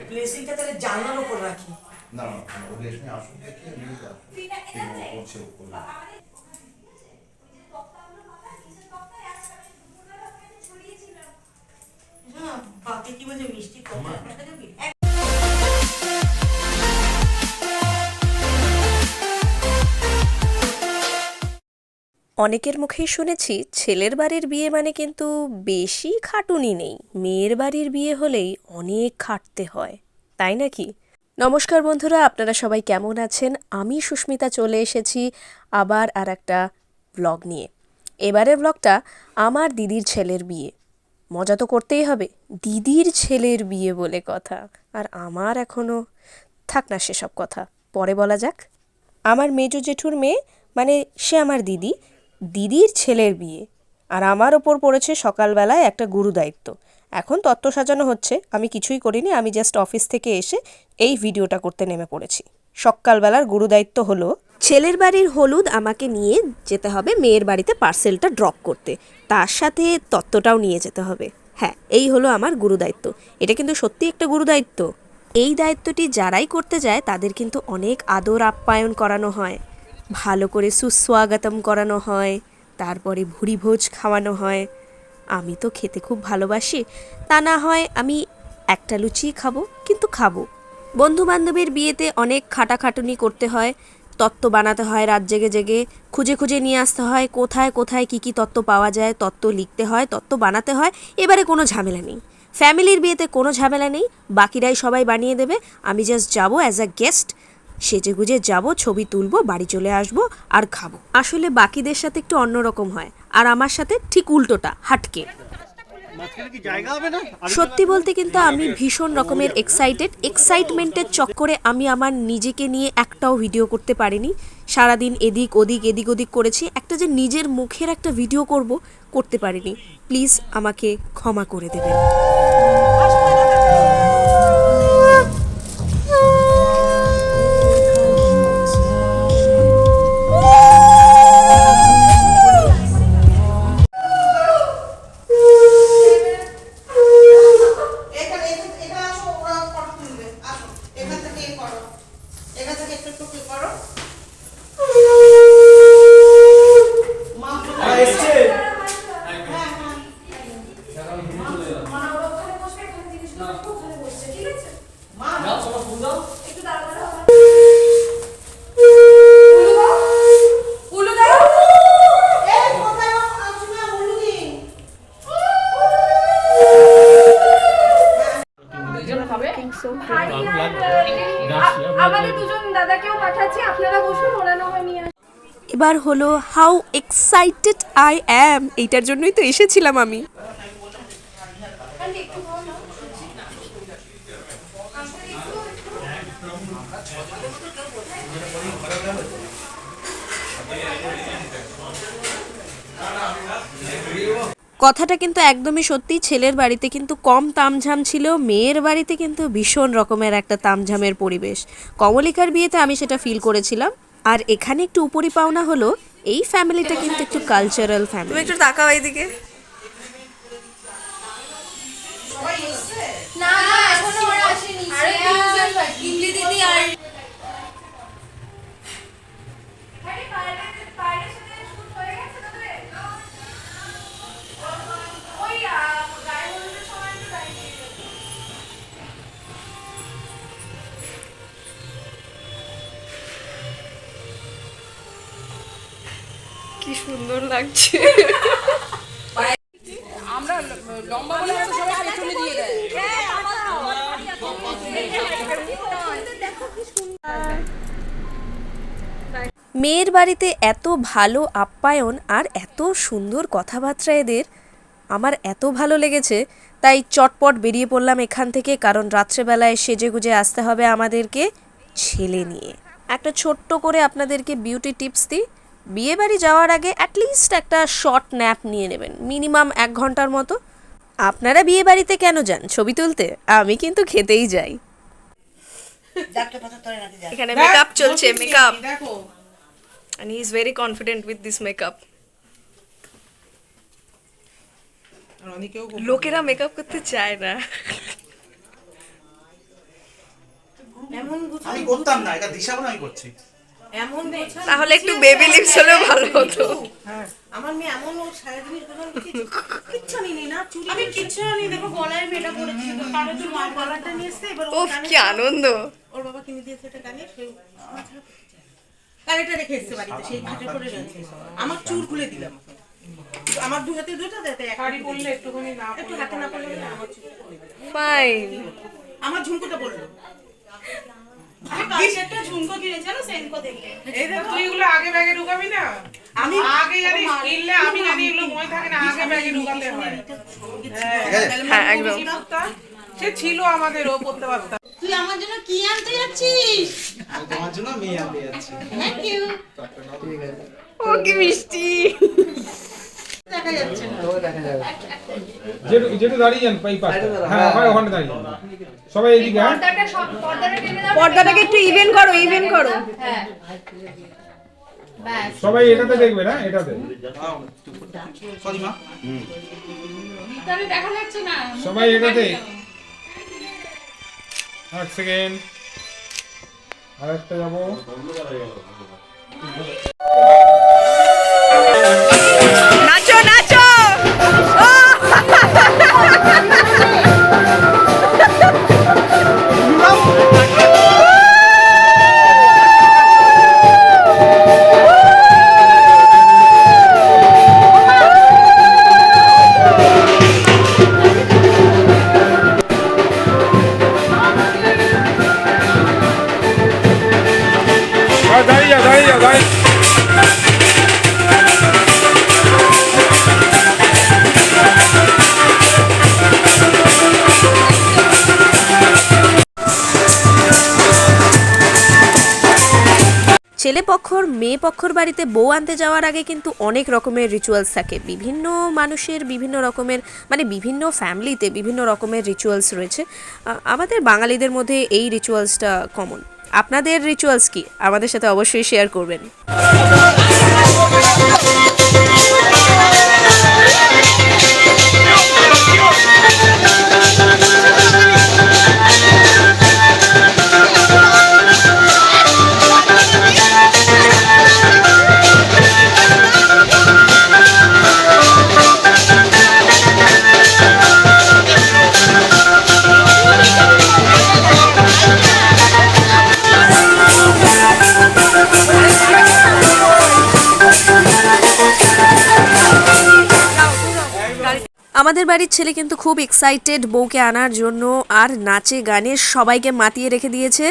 ব্লেসিংটা তাহলে জানলার উপর রাখি। না না না, ও রেশমি আসুন দেখি নিয়ে যাও করছে ও করবে। বাকি কি বলছে মিষ্টি কথা যাবি? অনেকের মুখেই শুনেছি ছেলের বাড়ির বিয়ে মানে কিন্তু বেশি খাটুনি নেই, মেয়ের বাড়ির বিয়ে হলেই অনেক খাটতে হয়, তাই নাকি? নমস্কার বন্ধুরা, আপনারা সবাই কেমন আছেন? আমি সুস্মিতা চলে এসেছি আবার আর একটা ব্লগ নিয়ে। এবারের ব্লগটা আমার দিদির ছেলের বিয়ে। মজা তো করতেই হবে, দিদির ছেলের বিয়ে বলে কথা। আর আমার এখনও থাক না সেসব কথা, পরে বলা যাক। আমার মেজো জেঠুর মেয়ে, মানে সে আমার দিদি, দিদির ছেলের বিয়ে। আর আমার ওপর পড়েছে সকালবেলায় একটা গুরু দায়িত্ব। এখন তত্ত্ব সাজানো হচ্ছে, আমি কিছুই করিনি, আমি জাস্ট অফিস থেকে এসে এই ভিডিওটা করতে নেমে পড়েছি। সকালবেলার গুরু দায়িত্ব হলো ছেলের বাড়ির হলুদ আমাকে নিয়ে যেতে হবে মেয়ের বাড়িতে পার্সেলটা ড্রপ করতে, তার সাথে তত্ত্বটাও নিয়ে যেতে হবে। হ্যাঁ, এই হলো আমার গুরু দায়িত্ব। এটা কিন্তু সত্যি একটা গুরু দায়িত্ব। এই দায়িত্বটি যারাই করতে যায় তাদের কিন্তু অনেক আদর আপ্যায়ন করানো হয়, ভালো করে সুস্বাগতম করানো হয়, তারপরে ভুরিভোজ খাওয়ানো হয়। আমি তো খেতে খুব ভালোবাসি, তা না হয় আমি একটা লুচি খাবো, কিন্তু খাবো। বন্ধুবান্ধবের বিয়েতে অনেক খাটাখাটুনি করতে হয়, তত্ত্ব বানাতে হয়, রাত জেগে জেগে খুঁজে খুঁজে নিয়ে আসতে হয় কোথায় কোথায় কী কী তত্ত্ব পাওয়া যায়, তত্ত্ব লিখতে হয়, তত্ত্ব বানাতে হয়। এবারে কোনো ঝামেলা নেই, ফ্যামিলির বিয়েতে কোনো ঝামেলা নেই, বাকিরাই সবাই বানিয়ে দেবে। আমি জাস্ট যাবো অ্যাজ আ গেস্ট, সেজেগুজে যাব, ছবি তুলবো, বাড়ি চলে আসবো আর খাবো। আসলে বাকিদের সাথে একটু অন্যরকম হয়, আর আমার সাথে ঠিক উল্টোটা, হাটকে। সত্যি বলতে কিন্তু আমি ভীষণ রকমের এক্সাইটমেন্টের চক্করে আমি আমার নিজেকে নিয়ে একটাও ভিডিও করতে পারিনি। সারাদিন এদিক ওদিক এদিক ওদিক করেছি, একটা যে নিজের মুখের একটা ভিডিও করতে পারিনি। প্লিজ আমাকে ক্ষমা করে দেবেন। আমাদের দুজন দাদাকেও পাঠাচ্ছি, আপনারা বসুন, ওরা না হয় নিয়ে আসবে। এবার হলো হাউ এক্সাইটেড আই অ্যাম, এইটার জন্যই তো এসেছিলাম আমি। কথাটা কিন্তু একদমই সত্যি, ছেলের বাড়িতে কিন্তু কম তামঝাম ছিল, মেয়ের বাড়িতে কিন্তু ভীষণ রকমের একটা তামঝামের পরিবেশ। কমলিকার বিয়েতে আমি সেটা ফিল করেছিলাম। আর এখানে একটু উপরি পাওনা হলো এই ফ্যামিলিটা কিন্তু একটু কালচারাল ফ্যামিলি। তুমি একটু তাকাও এইদিকে। না না, এখনো ওরা আসেনি। আরে ইংলি দিদি আর আরে বাইরে সাথে শুট হয়ে গেছে তোদের। ওই গায়ে হলুদের সময় একটু দাঁড়িয়ে গেছে। কি সুন্দর লাগছে। আমরা লম্বা বলে সবাই পেছনে দিয়ে দেয়। মেয়ের বাড়িতে এত ভালো আপ্যায়ন আর এত সুন্দর কথাবার্তা এদের, আমার এত ভালো লেগেছে। তাই চটপট বেরিয়ে পড়লাম এখান থেকে, কারণ রাত্রেবেলায় সেজেগুজে আসতে হবে আমাদেরকে ছেলে নিয়ে। একটা ছোট্ট করে আপনাদেরকে বিউটি টিপস দিই, বিয়ে বাড়ি যাওয়ার আগে অ্যাটলিস্ট একটা শর্ট ন্যাপ নিয়ে নেবেন, মিনিমাম 1 ঘন্টার মতো। আপনারা বিয়ে বাড়িতে কেন যান? ছবি তুলতে? আমি কিন্তু খেতেই যাই। এখানে মেকআপ চলছে, makeup, and he is very confident with this makeup. লোকেরা মেকআপ করতে চায় না। এমন গুছানো আমি করতাম না, এটা দিশা বলে আমি করছি। এমন গোছানো তাহলে একটু বেবি লিপস হলেও ভালো হতো। হ্যাঁ আমার মেয়ে এমন ওর সারা জিনিস গোছানো কিচ্ছু আনিনি না চুড়ি আমি কিচ্ছু আনি দেখো গলায় মেয়েটা পড়েছি তো কারো তো মা গলাটা নিয়ে এসছে এবার ওফ কি আনন্দ। ওর বাবা কিনে দিয়েছে এটা কানে সেই কানেটা রেখে এসছে বাড়িতে সেই ঘাটে পড়ে গেছে আমার চুল খুলে দিলাম আমার দু হাতে দুটো দিতে শাড়ি পরলে একটুখানি না একটু হাতে না পড়লে আমার চুল খুলে দিলাম ফাইন। আমার ঝুমকোটা পড়লো একটা ঝুমকো কিনেছে না সেনকো দেখে এই দেখ তুই এগুলো আগে ব্যাগে ঢুকাবি না আমি আগে জানি কিনলে আমি জানি এগুলো মই থাকে না আগে ব্যাগে ঢুকাতে হয় হ্যাঁ একদম। সে ছিল আমাদের ও পড়তে পারতাম তুই আমার জন্য কি আনতে যাচ্ছিস আমি তোমার জন্য মেয়ে আনতে যাচ্ছি। থ্যাংক ইউ ও কি মিষ্টি। দেখা যাচ্ছে না ও দেখা যাবে। যেটু দাঁড়িয়ে যান এই পাশে। হ্যাঁ হয় ওখানে দাঁড়িয়ে যান। সবাই এদিকে হ্যাঁ পর্দাটা টেনে দাও পর্দাটাকে একটু ইভেন করো, ইভেন করো। হ্যাঁ ব্যাস সবাই এটাতে দেখবে না এটাতে সরি মা। তাহলে দেখা যাচ্ছে না সবাই এটাতে। এক সেকেন্ড আর একটা যাবো। নাচো নাচো। দাঁড়িয়ে যা দাঁড়িয়ে যা দাঁড়িয়ে। ছেলে পক্ষর মেয়ে পক্ষর বাড়িতে বউ আনতে যাওয়ার আগে কিন্তু অনেক রকমের রিচুয়ালস থাকে। বিভিন্ন মানুষের বিভিন্ন রকমের মানে বিভিন্ন ফ্যামিলিতে বিভিন্ন রকমের রিচুয়ালস রয়েছে। আমাদের বাঙালিদের মধ্যে এই রিচুয়ালসটা কমন। আপনাদের রিচুয়ালস কি আমাদের সাথে অবশ্যই শেয়ার করবেন। আমাদের বাড়ির ছেলে কিন্তু খুব এক্সাইটেড বউকে আনার জন্য, আর নাচে গানে সবাইকে মাতিয়ে রেখে দিয়েছে,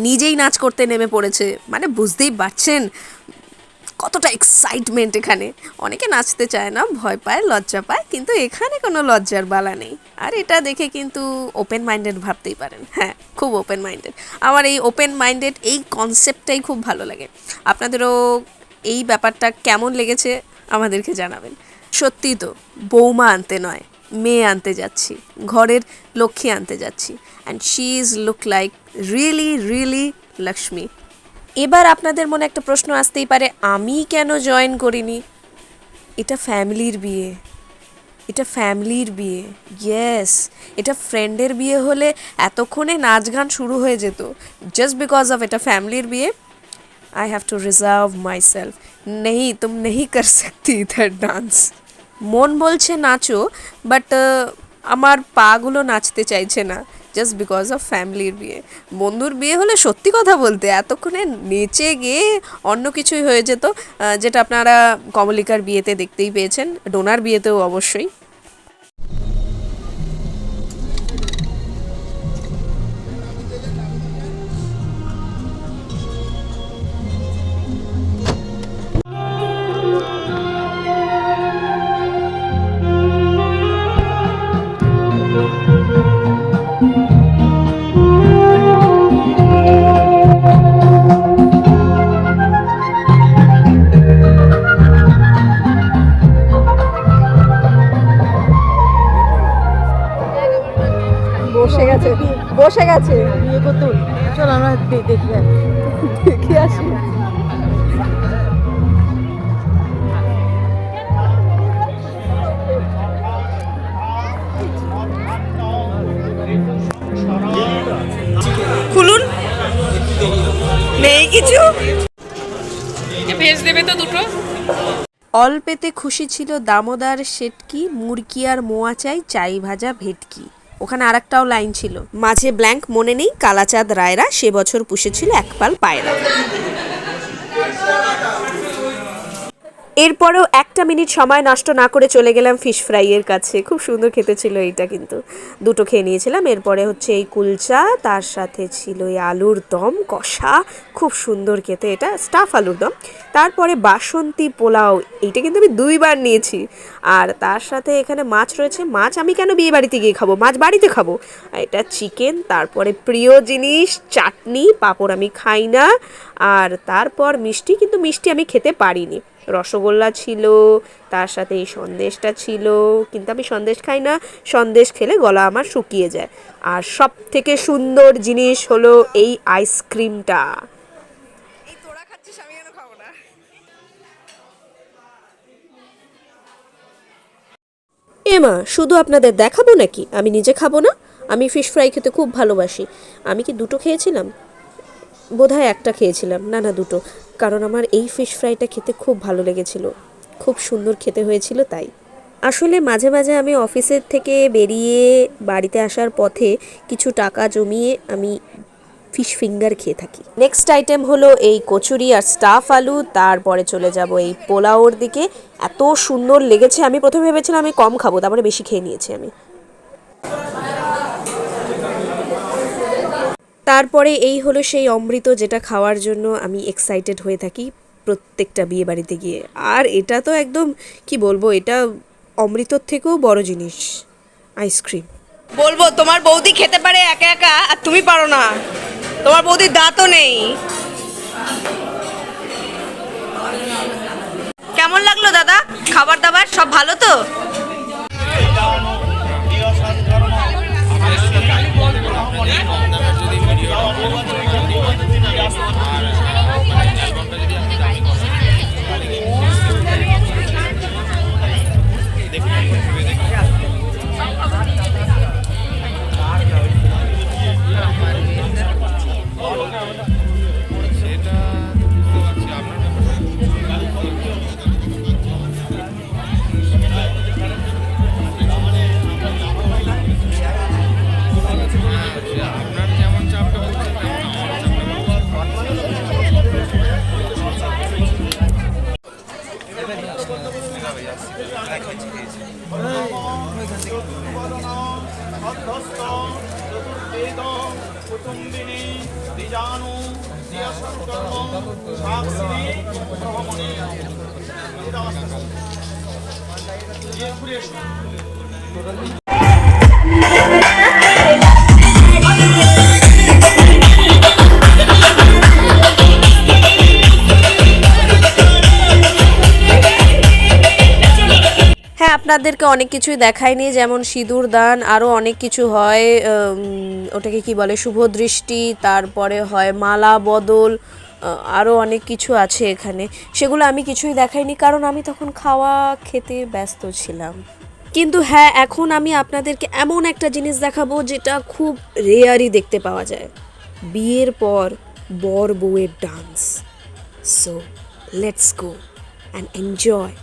নিজেই নাচ করতে নেমে পড়েছে। মানে বুঝতেই পারছেন কতটা এক্সাইটমেন্ট এখানে। অনেকে নাচতে চায় না, ভয় পায়, লজ্জা পায়, কিন্তু এখানে কোনো লজ্জার বালা নেই। আর এটা দেখে কিন্তু ওপেন মাইন্ডেড ভাবতেই পারেন। হ্যাঁ খুব ওপেন মাইন্ডেড। আমার এই ওপেন মাইন্ডেড এই কনসেপ্টটাই খুব ভালো লাগে। আপনাদেরও এই ব্যাপারটা কেমন লেগেছে আমাদেরকে জানাবেন। সত্যি তো বৌমা আনতে নয়, মেয়ে আনতে যাচ্ছি, ঘরের লক্ষ্মী আনতে যাচ্ছি। And she is look like really really Lakshmi. এবার আপনাদের মনে একটা প্রশ্ন আসতেই পারে, আমি কেন জয়েন করিনি? এটা ফ্যামিলির বিয়ে, এটা ফ্যামিলির বিয়ে। ইয়েস, এটা ফ্রেন্ডের বিয়ে হলে এতক্ষণে নাচ গান শুরু হয়ে যেত। জাস্ট বিকজ অফ এটা ফ্যামিলির বিয়ে, I have to reserve myself. नहीं तुम नहीं कर सकती इधर डांस। মন বলছে নাচো, বাট আমার পাগুলো নাচতে চাইছে না, জাস্ট বিকজ অফ ফ্যামিলির বিয়ে। বন্ধুর বিয়ে হলে সত্যি কথা বলতে এতক্ষণে নেচে গিয়ে অন্য কিছুই হয়ে যেত, যেটা আপনারা কমলিকার বিয়েতে দেখতেই পেয়েছেন, ডোনার বিয়েতেও অবশ্যই। বসে গেছে বিয়ে করতে চল আমরা দেখি দেখি আসি। খুলুন। কিছু। ভেজ দেবে তো দুটো। অল্পেতে খুশি ছিল দামোদার শেটকি, মুরকি আর মোয়া চাই, চাই ভাজা ভেটকি। ওখানে আরেকটাও লাইন ছিল, মাঝে ব্ল্যাঙ্ক, মনে নেই। কালাচাঁদ রায়রা সে বছর পুষেছিল একপাল পায়রা। এরপরেও একটা মিনিট সময় নষ্ট না করে চলে গেলাম ফিশ ফ্রাইয়ের কাছে। খুব সুন্দর খেতে ছিল এইটা, কিন্তু দুটো খেয়ে নিয়েছিলাম। এরপরে হচ্ছে এই কুলচা, তার সাথে ছিল এই আলুর দম কষা, খুব সুন্দর খেতে, এটা স্টাফ আলুর দম। তারপরে বাসন্তী পোলাও, এইটা কিন্তু আমি 2 বার নিয়েছি। আর তার সাথে এখানে মাছ রয়েছে। মাছ আমি কেন বিয়ে বাড়িতে গিয়ে খাবো, মাছ বাড়িতে খাবো। এটা চিকেন, তারপরে প্রিয় জিনিস চাটনি, পাঁপড় আমি খাই না। আর তারপর মিষ্টি, কিন্তু মিষ্টি আমি খেতে পারিনি। রসগোল্লা ছিল, তার সাথে এই সন্দেশটা ছিল, কিন্তু আমি সন্দেশ খাই না, সন্দেশ খেলে গলা আমার শুকিয়ে যায়। আর সব থেকে সুন্দর জিনিস হলো এই আইসক্রিমটা। এমা, শুধু আপনাদের দেখাবো নাকি? আমি নিজে খাবো না? আমি ফিশ ফ্রাই খেতে খুব ভালোবাসি। আমি কি 2টো খেয়েছিলাম? বোধহয় একটা খেয়েছিলাম, না 2টো, কারণ আমার এই ফিশ ফ্রাইটা খেতে খুব ভালো লেগেছিল, খুব সুন্দর খেতে হয়েছিল তাই। আসলে মাঝে মাঝে আমি অফিসের থেকে বেরিয়ে বাড়িতে আসার পথে কিছু টাকা জমিয়ে আমি ফিশ ফিঙ্গার খেয়ে থাকি। নেক্সট আইটেম হলো এই কচুরি আর স্টাফ আলু, তারপরে চলে যাব এই পোলাওর দিকে। এত সুন্দর লেগেছে, আমি প্রথমে ভেবেছিলাম আমি কম খাবো, তারপরে বেশি খেয়ে নিয়েছি আমি। তারপরে এই হলো সেই অমৃত, যেটা খাওয়ার জন্য আমি এক্সাইটেড হয়ে থাকি প্রত্যেকটা বিয়ে বাড়িতে গিয়ে। আর এটা তো একদম কি বলবো, এটা অমৃতর থেকেও বড় জিনিস, আইসক্রিম। বলবো তোমার বৌদি খেতে পারে একা একা, আর তুমি পারো না। তোমার বৌদির দাঁতও নেই। কেমন লাগলো দাদা? খাবার দাবার সব ভালো তো? হ্যাঁ, আপনাদেরকে অনেক কিছুই দেখায়নি, যেমন সিঁদুর দান, আরও অনেক কিছু হয়, ওটাকে কি বলে, শুভ দৃষ্টি, তারপরে হয় মালা বদল, আরও অনেক কিছু আছে এখানে। সেগুলো আমি কিছুই দেখাইনি, কারণ আমি তখন খাওয়া খেতে ব্যস্ত ছিলাম। কিন্তু হ্যাঁ, এখন আমি আপনাদেরকে এমন একটা জিনিস দেখাবো যেটা খুব রেয়ারই দেখতে পাওয়া যায়, বিয়ের পর বর বউয়ের dance. So let's go and enjoy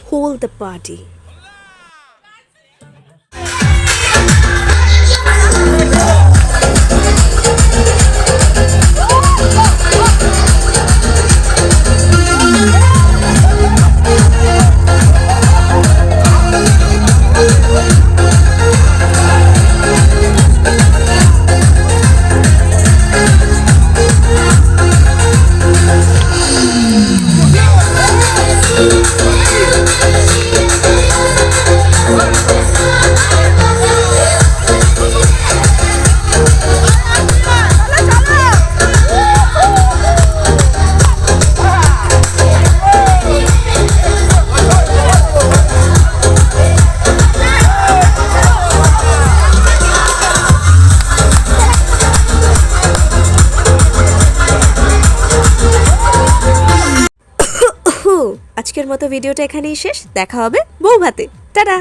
whole the party. আজকের মতো ভিডিওটা এখানেই শেষ। দেখা হবে বউ ভাতে। টাটা।